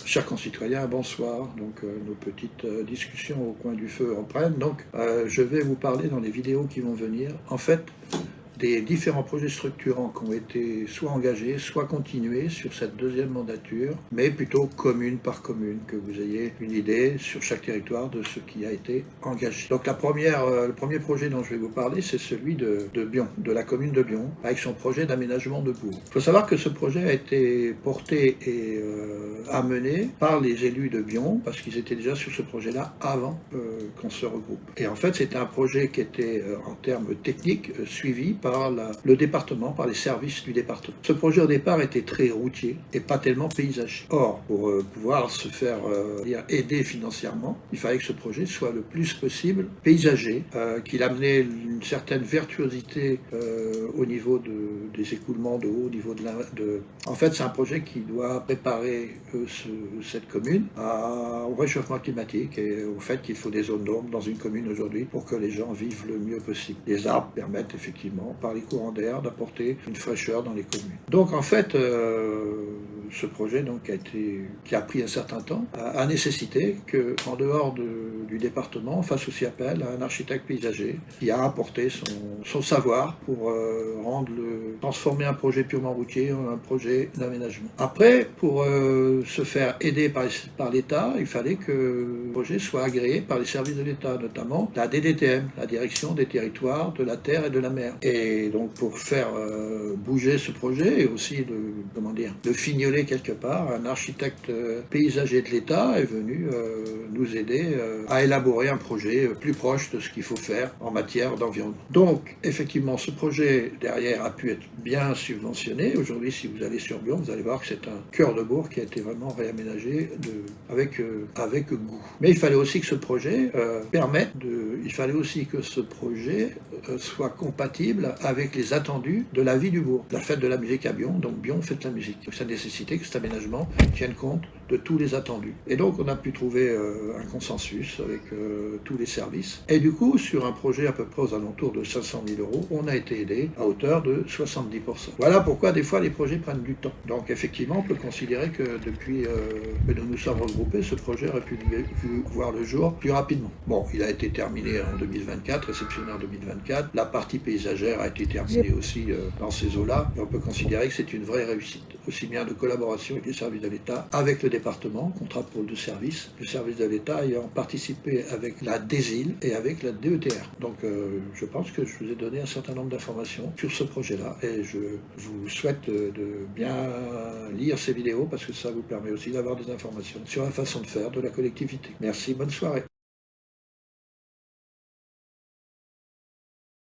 Chers concitoyens, bonsoir. Donc nos petites discussions au coin du feu reprennent. Donc je vais vous parler dans les vidéos qui vont venir, en fait, des différents projets structurants qui ont été soit engagés, soit continués sur cette deuxième mandature, mais plutôt commune par commune, que vous ayez une idée sur chaque territoire de ce qui a été engagé. Donc le premier projet dont je vais vous parler, c'est celui de Bion, de la commune de Bion, avec son projet d'aménagement de bourg. Il faut savoir que ce projet a été porté et amené par les élus de Bion, parce qu'ils étaient déjà sur ce projet-là avant qu'on se regroupe. Et en fait, c'était un projet qui était, en termes techniques, suivi par le département, par les services du département. Ce projet au départ était très routier et pas tellement paysager. Or, pour pouvoir se faire aider financièrement, il fallait que ce projet soit le plus possible paysager, qu'il amenait une certaine virtuosité au niveau des écoulements d'eau, au niveau En fait, c'est un projet qui doit préparer cette commune au réchauffement climatique et au fait qu'il faut des zones d'ombre dans une commune aujourd'hui pour que les gens vivent le mieux possible. Les arbres permettent effectivement, par les courants d'air, d'apporter une fraîcheur dans les communes. Donc en fait, ce projet donc, qui a pris un certain temps a nécessité qu'en dehors du département, on fasse aussi appel à un architecte paysager qui a apporté son savoir pour transformer un projet purement routier en un projet d'aménagement. Après, pour se faire aider par l'État, il fallait que le projet soit agréé par les services de l'État, notamment la DDTM, la Direction des territoires, de la terre et de la mer. Et donc pour faire bouger ce projet et aussi de fignoler quelque part, un architecte paysager de l'État est venu nous aider à élaborer un projet plus proche de ce qu'il faut faire en matière d'environnement. Donc effectivement, ce projet derrière a pu être bien subventionné. Aujourd'hui, si vous allez sur Bion, vous allez voir que c'est un cœur de bourg qui a été vraiment réaménagé avec goût. Mais il fallait aussi que ce projet soit compatible avec les attendus de la vie du bourg. La fête de la musique à Bion, donc Bion fête la musique. Donc ça nécessitait que cet aménagement tienne compte de tous les attendus. Et donc on a pu trouver un consensus avec tous les services. Et du coup, sur un projet à peu près aux alentours de 500 000 €, on a été aidé à hauteur de 70%. Voilà pourquoi des fois les projets prennent du temps. Donc effectivement, on peut considérer que depuis que nous nous sommes regroupés, ce projet aurait pu voir le jour plus rapidement. Bon, il a été terminé en 2024, réceptionné en 2024. La partie paysagère a été terminée aussi dans ces eaux-là. Et on peut considérer que c'est une vraie réussite, aussi bien de collaboration avec les services de l'État, avec le département, contrat de pôle de service, le service de l'État ayant participé avec la DESIL et avec la DETR. Donc je pense que je vous ai donné un certain nombre d'informations sur ce projet-là et je vous souhaite de bien lire ces vidéos parce que ça vous permet aussi d'avoir des informations sur la façon de faire de la collectivité. Merci, bonne soirée.